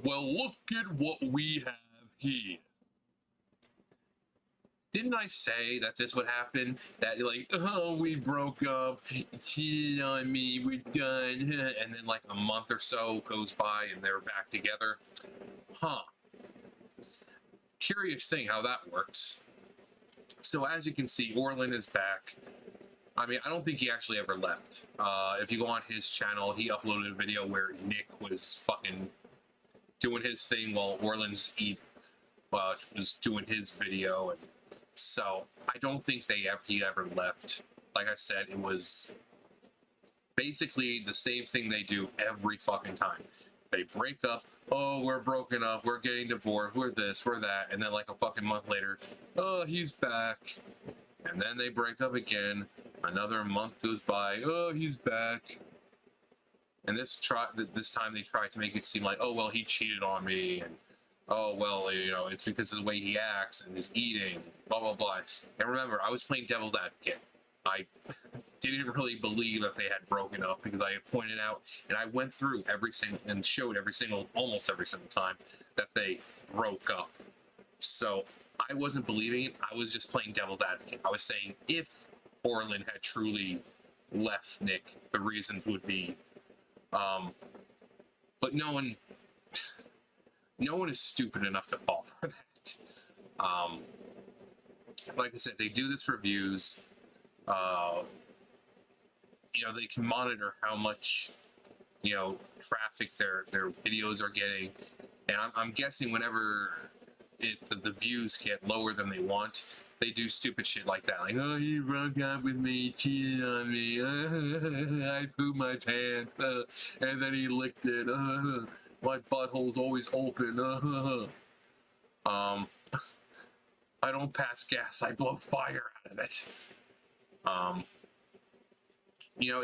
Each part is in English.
Well, look at what we have here. Didn't I say that this would happen? That like, oh, we broke up, cheated on me, we're done, and then like a month or so goes by and they're back together. Huh. Curious thing how that works. So as you can see, Orlin is back. I mean, I don't think he actually ever left. If you go on his channel, he uploaded a video where Nick was fucking doing his thing while Orlin's was doing his video, and so I don't think he ever left. Like I said, it was basically the same thing they do every fucking time. They break up. Oh, we're broken up. We're getting divorced. We're this. We're that. And then like a fucking month later, oh, he's back. And then they break up again. Another month goes by. Oh, he's back. And this time they tried to make it seem like, oh well, he cheated on me, and oh well, you know, it's because of the way he acts and his eating, blah blah blah. And remember, I was playing devil's advocate. I didn't really believe that they had broken up because I had pointed out and I went through every single and showed almost every single time that they broke up. So I wasn't believing it. I was just playing devil's advocate. I was saying if Orlin had truly left Nick, the reasons would be, but no one is stupid enough to fall for that. Like I said, they do this for views. You know, they can monitor how much, you know, traffic their videos are getting, and I'm guessing whenever the views get lower than they want, they do stupid shit like that, like, oh, he broke up with me, cheated on me, I pooped my pants, and then he licked it, my butthole's always open, I don't pass gas, I blow fire out of it. You know,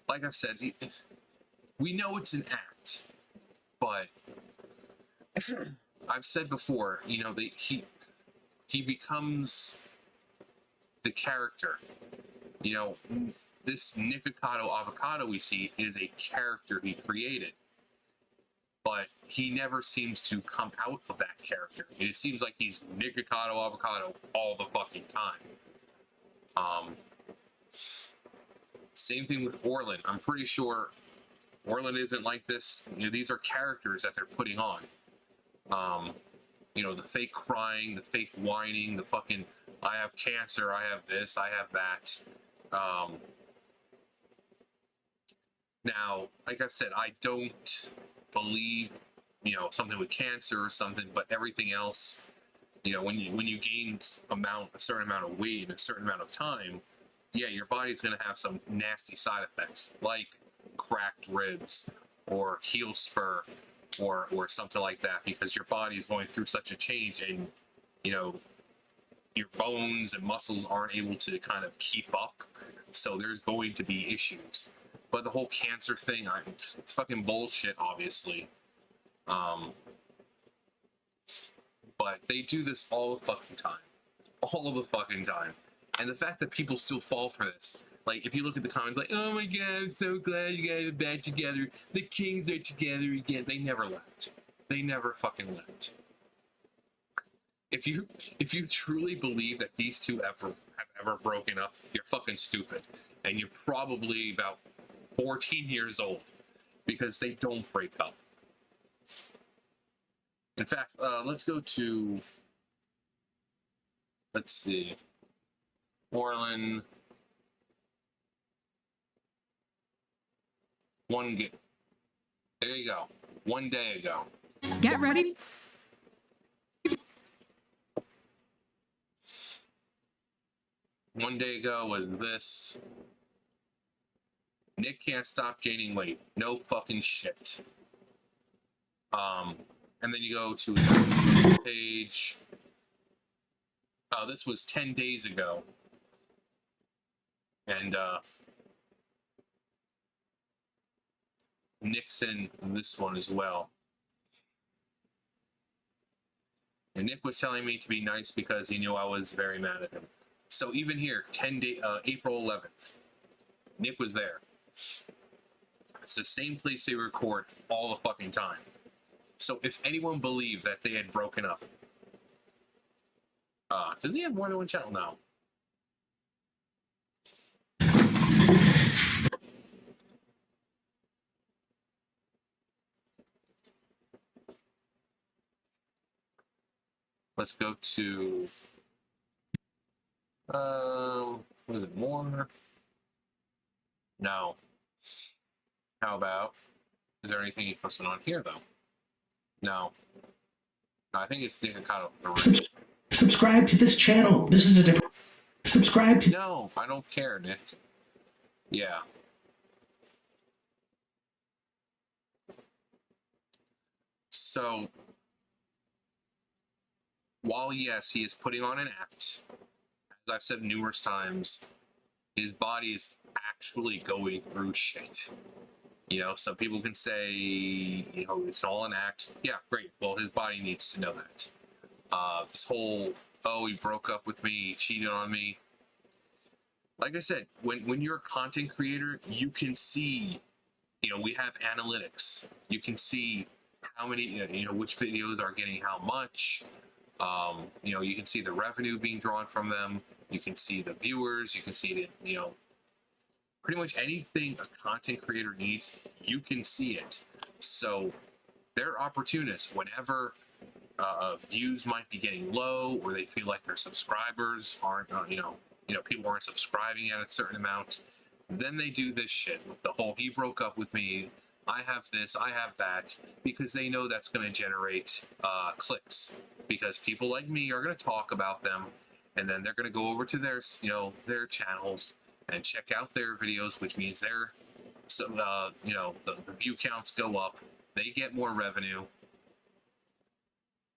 like I've said, we know it's an act, but I've said before, you know, he becomes the character. You know, this Nikocado Avocado we see is a character he created, but he never seems to come out of that character. It seems like he's Nikocado Avocado all the fucking time. Same thing with Orlin. I'm pretty sure Orlin isn't like this. You know, these are characters that they're putting on. You know, the fake crying, the fake whining, the fucking, I have cancer, I have this, I have that. Now, like I said, I don't believe, you know, something with cancer or something, but everything else, you know, when you gain a certain amount of weight in a certain amount of time, yeah, your body's going to have some nasty side effects, like cracked ribs or heel spur or something like that, because your body is going through such a change, and, you know, your bones and muscles aren't able to kind of keep up. So there's going to be issues. But the whole cancer thing, it's fucking bullshit, obviously. But they do this all the fucking time. All of the fucking time. And the fact that people still fall for this, like, if you look at the comments, like, oh my god, I'm so glad you guys are back together. The Kings are together again. They never left. They never fucking left. If you truly believe that these two have ever broken up, you're fucking stupid. And you're probably about 14 years old, because they don't break up. In fact, let's go to, let's see, Orlin. There you go. 1 day ago. Get ready. One day ago was this. Nick can't stop gaining weight. No fucking shit. And then you go to his page. Oh, this was 10 days ago. And Nick's in this one as well. And Nick was telling me to be nice because he knew I was very mad at him. So even here, April 11th, Nick was there. It's the same place they record all the fucking time. So if anyone believed that they had broken up, does he have more than one channel now? Let's go to, what is it, more? No. How about, is there anything he posted on here, though? No. No, I think it's Nikocado. Subscribe to this channel. This is a different. Subscribe to. No, I don't care, Nick. Yeah. So, while yes, he is putting on an act, as I've said numerous times, his body is actually going through shit. You know, some people can say, you know, it's all an act. Yeah, great. Well, his body needs to know that. This whole, oh, he broke up with me, he cheated on me. Like I said, when you're a content creator, you can see, you know, we have analytics. You can see how many, you know, which videos are getting how much. You know, you can see the revenue being drawn from them. You can see the viewers. You can see the, you know, pretty much anything a content creator needs, you can see it. So they're opportunists. Whenever views might be getting low, or they feel like their subscribers aren't, you know, people aren't subscribing at a certain amount, then they do this shit. The whole, he broke up with me, I have this, I have that, because they know that's going to generate clicks. Because people like me are going to talk about them, and then they're going to go over to their, you know, their channels and check out their videos, which means their, you know, the view counts go up, they get more revenue.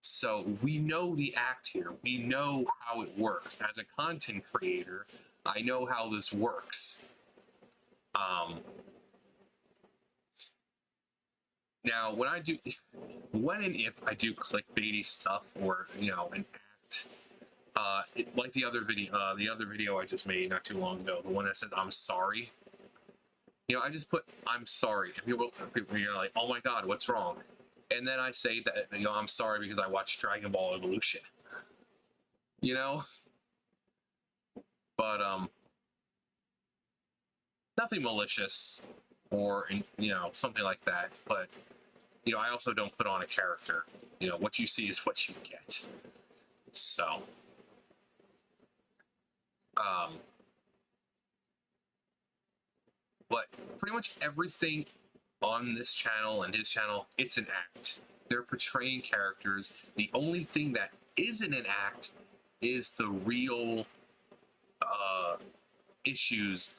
So we know the act here. We know how it works. As a content creator, I know how this works. Now, when and if I do clickbaity stuff, or, you know, an act, like the other video I just made not too long ago, the one that says I'm sorry. You know, I just put I'm sorry, and people are like, oh my god, what's wrong? And then I say that, you know, I'm sorry because I watched Dragon Ball Evolution. You know, but nothing malicious, or, you know, something like that. But, you know, I also don't put on a character. You know, what you see is what you get. So, but pretty much everything on this channel and his channel, it's an act. They're portraying characters. The only thing that isn't an act is the real issues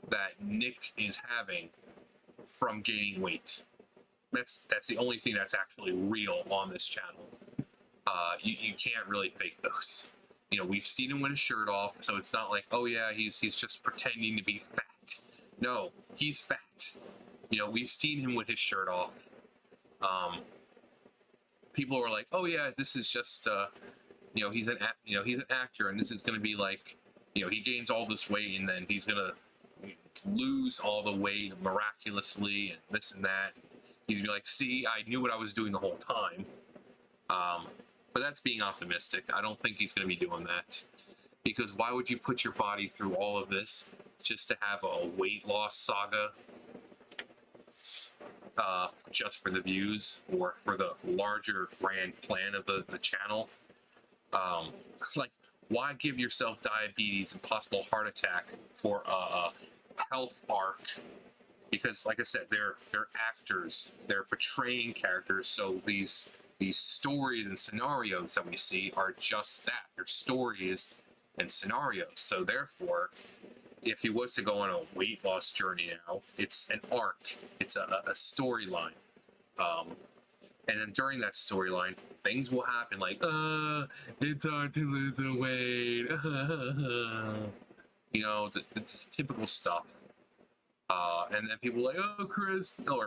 that Nick is having from gaining weight. That's the only thing that's actually real on this channel. You can't really fake those. You know, we've seen him with his shirt off, so it's not like, oh yeah, he's just pretending to be fat. No, he's fat. You know, we've seen him with his shirt off. People are like, oh yeah, this is just, you know, he's an actor, and this is going to be like, you know, he gains all this weight, and then he's going to lose all the weight miraculously, and this and that. You'd be like, see, I knew what I was doing the whole time. But that's being optimistic. I don't think he's going to be doing that. Because why would you put your body through all of this just to have a weight loss saga? Just for the views, or for the larger grand plan of the channel? Like, why give yourself diabetes and possible heart attack for a health arc? Because, like I said, they're actors, they're portraying characters, so these stories and scenarios that we see are just that. They're stories and scenarios. So therefore, if he was to go on a weight loss journey now, it's an arc, it's a storyline. And then during that storyline, things will happen like, it's hard to lose the weight. You know, the typical stuff. And then people are like, oh,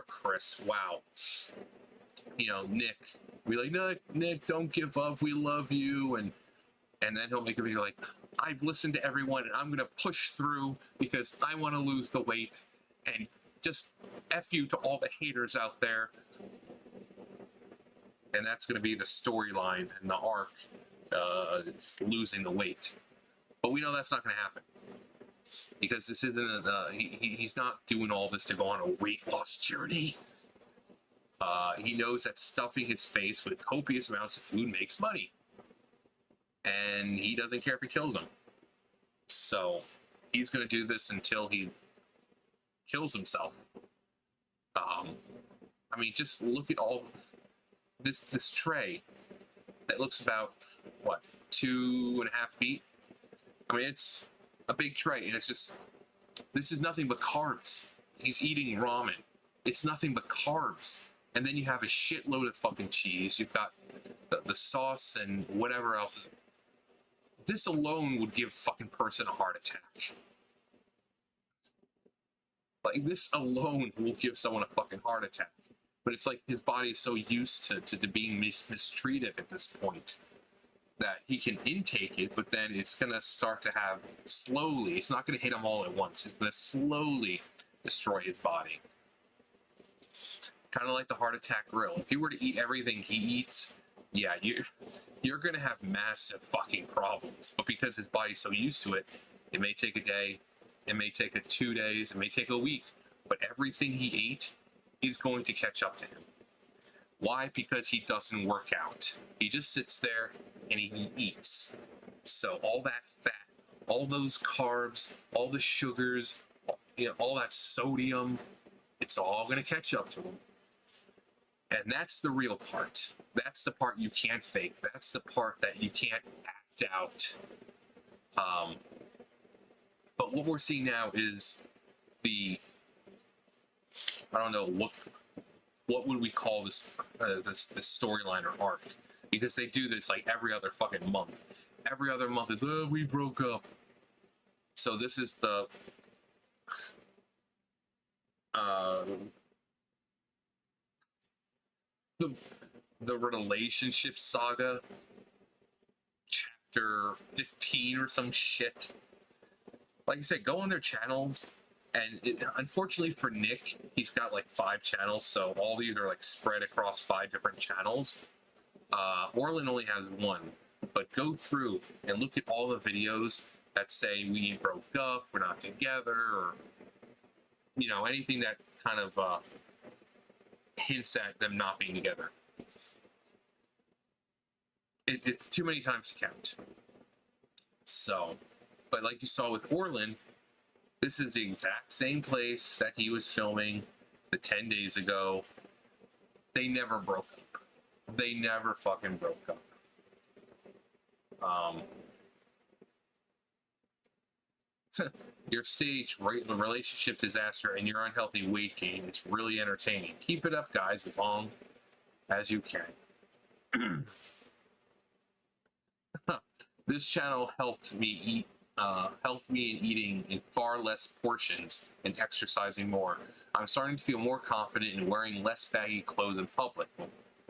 Chris, wow. You know, Nick, be like, Nick, don't give up, we love you. And then he'll make a video like, I've listened to everyone, and I'm gonna push through because I want to lose the weight. And just F you to all the haters out there. and that's going to be the storyline and the arc, losing the weight. But we know that's not going to happen because this isn't he's not doing all this to go on a weight loss journey. He knows that stuffing his face with copious amounts of food makes money, and he doesn't care if it kills him. So he's going to do this until he kills himself. I mean, just look at all this tray that looks about, what, 2.5 feet? I mean, it's a big tray, and it's just, this is nothing but carbs. He's eating ramen. It's nothing but carbs. And then you have a shitload of fucking cheese. You've got the sauce and whatever else. This alone would give fucking person a heart attack. Like, this alone will give someone a fucking heart attack. But it's like his body is so used to being mistreated at this point that he can intake it, but then it's going to start to have slowly, it's not going to hit him all at once. It's going to slowly destroy his body. Kind of like the heart attack grill. If you were to eat everything he eats, yeah, you're going to have massive fucking problems. But because his body's so used to it, it may take a day, it may take 2 days, it may take a week, but everything he ate is going to catch up to him. Why? Because he doesn't work out. He just sits there and he eats. So all that fat, all those carbs, all the sugars, all that sodium, it's all going to catch up to him. And that's the real part. That's the part you can't fake. That's the part that you can't act out. But what we're seeing now is I don't know, what would we call this this storyline or arc? Because they do this like every other fucking month. Every other month is, oh, we broke up. So this is the relationship saga, chapter 15 or some shit. Like I said, go on their channels, and unfortunately for Nick, he's got like 5 channels, so all these are like spread across 5 different channels. Orlin only has 1, but go through and look at all the videos that say we broke up, we're not together, or anything that kind of hints at them not being together. It's too many times to count. So, but like you saw with Orlin, this is the exact same place that he was filming the 10 days ago. They never broke up. They never fucking broke up. Your stage relationship disaster and your unhealthy weight gain is really entertaining. Keep it up, guys, as long as you can. This channel helped me in eating in far less portions and exercising more. I'm starting to feel more confident in wearing less baggy clothes in public.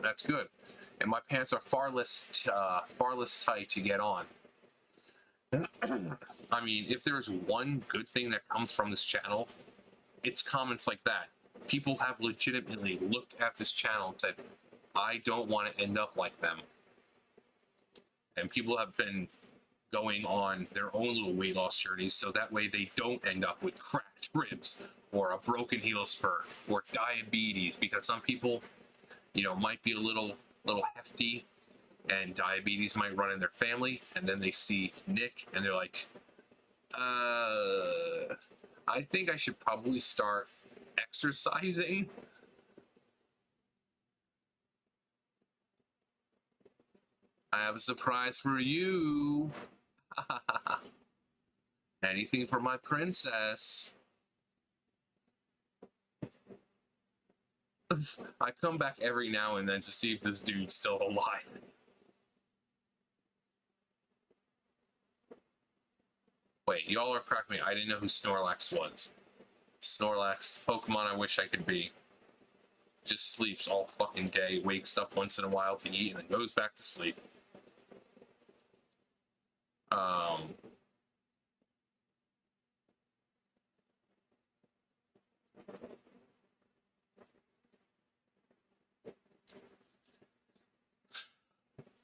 That's good. And my pants are far less tight to get on. I mean, if there's one good thing that comes from this channel, it's comments like that. People have legitimately looked at this channel and said, I don't want to end up like them. And people have been going on their own little weight loss journeys so that way they don't end up with cracked ribs or a broken heel spur or diabetes, because some people, might be a little hefty and diabetes might run in their family, and then they see Nick and they're like, I think I should probably start exercising. I have a surprise for you. Anything for my princess. I come back every now and then to see if this dude's still alive. Wait, y'all are cracking me. I didn't know who Snorlax was. Snorlax, Pokemon I wish I could be. Just sleeps all fucking day, wakes up once in a while to eat, and then goes back to sleep.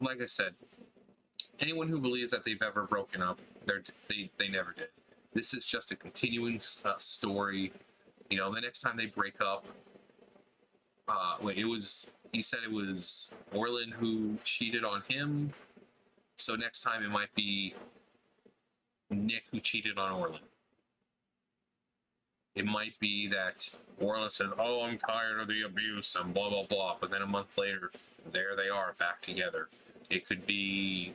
like I said, anyone who believes that they've ever broken up, they never did. This is just a continuing story. You know, the next time they break up, he said it was Orlin who cheated on him. So next time it might be Nick who cheated on Orlin. It might be that Orlin says, "Oh, I'm tired of the abuse," and blah, blah, blah. But then a month later, there they are back together. It could be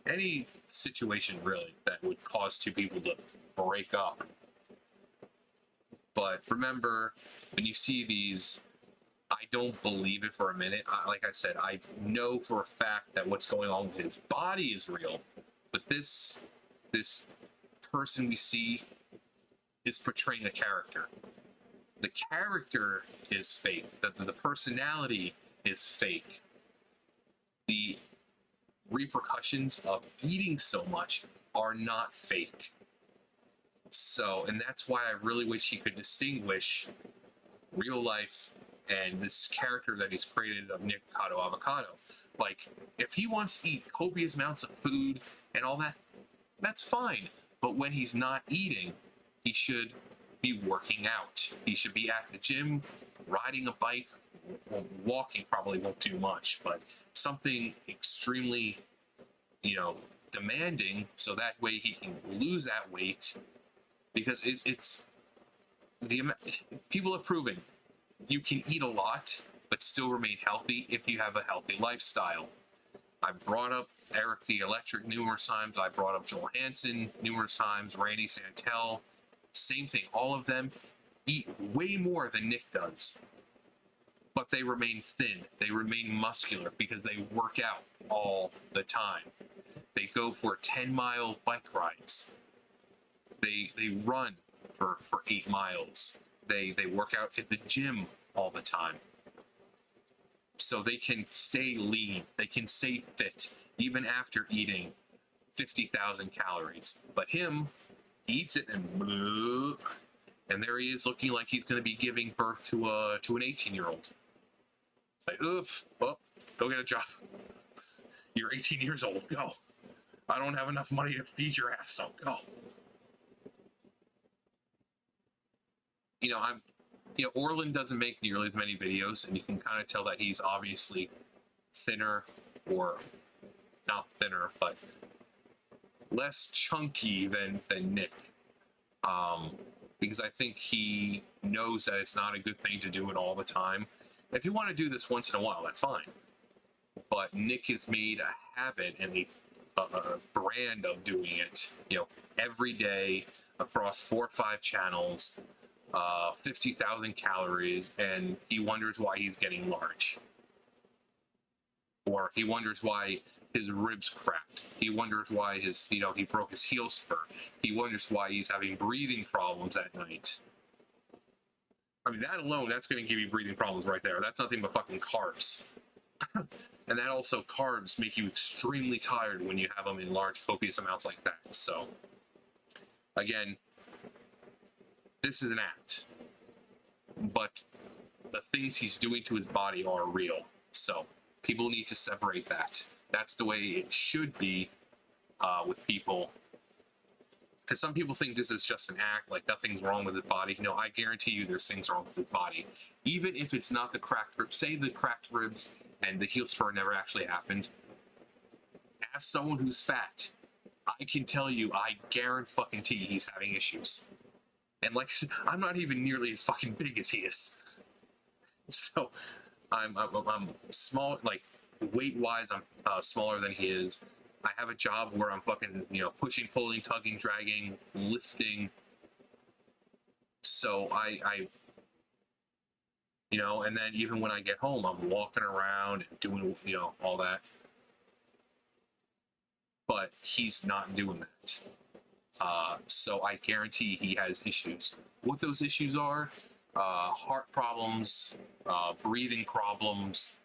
any situation, really, that would cause two people to break up. But remember, when you see these, I don't believe it for a minute. Like I said, I know for a fact that what's going on with his body is real. But this person we see is portraying a character. The character is fake. The personality is fake. The repercussions of eating so much are not fake. So, and that's why I really wish he could distinguish real life and this character that he's created of Nikocado Avocado. Like, if he wants to eat copious amounts of food and all that, that's fine. But when he's not eating, he should be working out. He should be at the gym, riding a bike. Well, walking probably won't do much, but something extremely, demanding, so that way he can lose that weight. Because it's the people have proven you can eat a lot but still remain healthy if you have a healthy lifestyle. I brought up Eric the Electric numerous times. I brought up Joel Hansen numerous times. Randy Santel, same thing. All of them eat way more than Nick does, but they remain thin. They remain muscular because they work out all the time. They go for 10-mile bike rides. They run for 8 miles. They work out at the gym all the time. So they can stay lean. They can stay fit even after eating 50,000 calories. But him, he eats it and there he is looking like he's going to be giving birth to an 18-year-old. It's like, oof, well, go get a job. You're 18 years old, go. I don't have enough money to feed your ass, so go. Orlin doesn't make nearly as many videos, and you can kind of tell that he's obviously thinner, or not thinner, but less chunky than Nick. Because I think he knows that it's not a good thing to do it all the time. If you want to do this once in a while, that's fine. But Nick has made a habit and a brand of doing it, every day across 4 or 5 channels, 50,000 calories, and he wonders why he's getting large. Or he wonders why his ribs cracked. He wonders why he broke his heel spur. He wonders why he's having breathing problems at night. I mean, that alone, that's going to give you breathing problems right there. That's nothing but fucking carbs. And that also, carbs make you extremely tired when you have them in large, copious amounts like that. So, again, this is an act. But the things he's doing to his body are real. So, people need to separate that. That's the way it should be with people. Because some people think this is just an act, like nothing's wrong with his body. No, I guarantee you there's things wrong with his body. Even if it's not the cracked ribs, say the cracked ribs and the heel spur never actually happened. As someone who's fat, I can tell you, I guarantee he's having issues. And like I said, I'm not even nearly as fucking big as he is. So I'm small, like weight-wise, I'm smaller than he is. I have a job where I'm fucking, pushing, pulling, tugging, dragging, lifting. So I and then even when I get home, I'm walking around and doing, all that. But he's not doing that. So I guarantee he has issues. What those issues are, heart problems, breathing problems,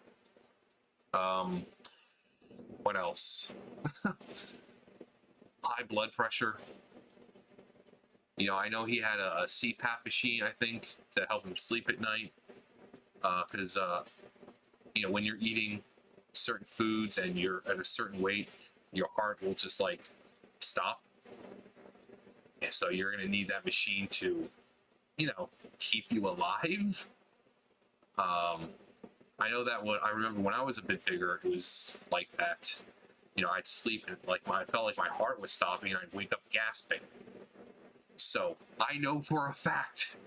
what else? High blood pressure. I know he had a CPAP machine, I think, to help him sleep at night. because you know, when you're eating certain foods and you're at a certain weight, your heart will just like stop, and so you're gonna need that machine to, you know, keep you alive. I know that I remember when I was a bit bigger, it was like that. You know, I'd sleep and like I felt like my heart was stopping, and I'd wake up gasping. So I know for a fact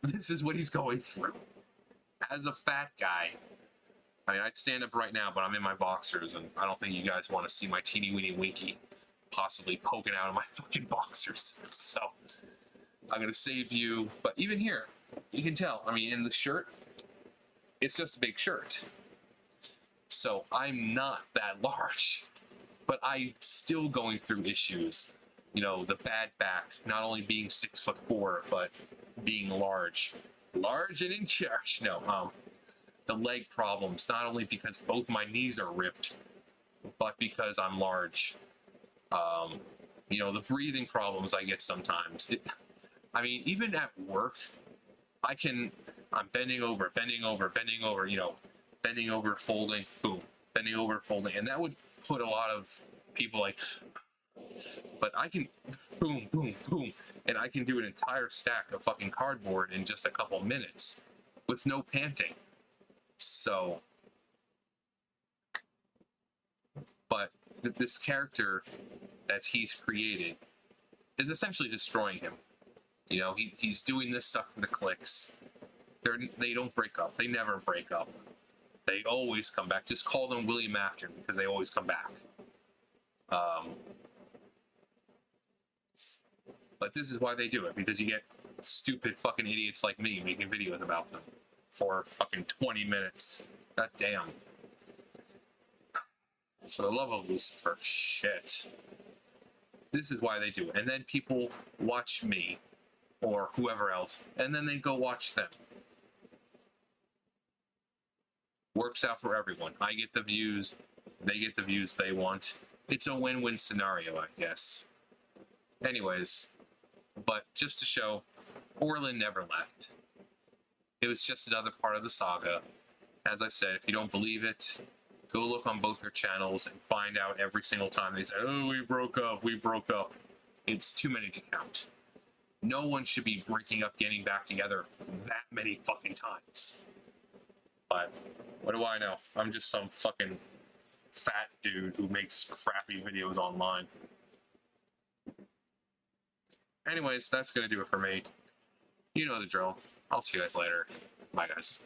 this is what he's going through. As a fat guy, I mean, I'd stand up right now, but I'm in my boxers, and I don't think you guys want to see my teeny weeny winky possibly poking out of my fucking boxers. So I'm gonna save you. But even here, you can tell. I mean, in the shirt, it's just a big shirt. So I'm not that large, but I'm still going through issues. You know, the bad back, not only being 6'4", but being large and in charge. No, the leg problems, not only because both my knees are ripped, but because I'm large. You know, the breathing problems I get sometimes. I mean, even at work, I'm bending over, you know, bending over, folding, boom, bending over, folding. And that would put a lot of people like, but I can boom, boom, boom. And I can do an entire stack of fucking cardboard in just a couple minutes with no panting. So, but this character that he's created is essentially destroying him. You know, he's doing this stuff for the clicks. They don't break up. They never break up. They always come back. Just call them William Afton because they always come back. But this is why they do it, because you get stupid fucking idiots like me making videos about them for fucking 20 minutes. God damn. For the love of Lucifer, shit. This is why they do it. And then people watch me or whoever else, and then they go watch them. Works out for everyone. I get the views, they get the views they want. It's a win-win scenario, I guess. Anyways, but just to show, Orlin never left. It was just another part of the saga. As I've said, if you don't believe it, go look on both their channels and find out every single time they say, oh, we broke up. It's too many to count. No one should be breaking up, getting back together that many fucking times. But what do I know? I'm just some fucking fat dude who makes crappy videos online. Anyways, that's gonna do it for me. You know the drill. I'll see you guys later. Bye, guys.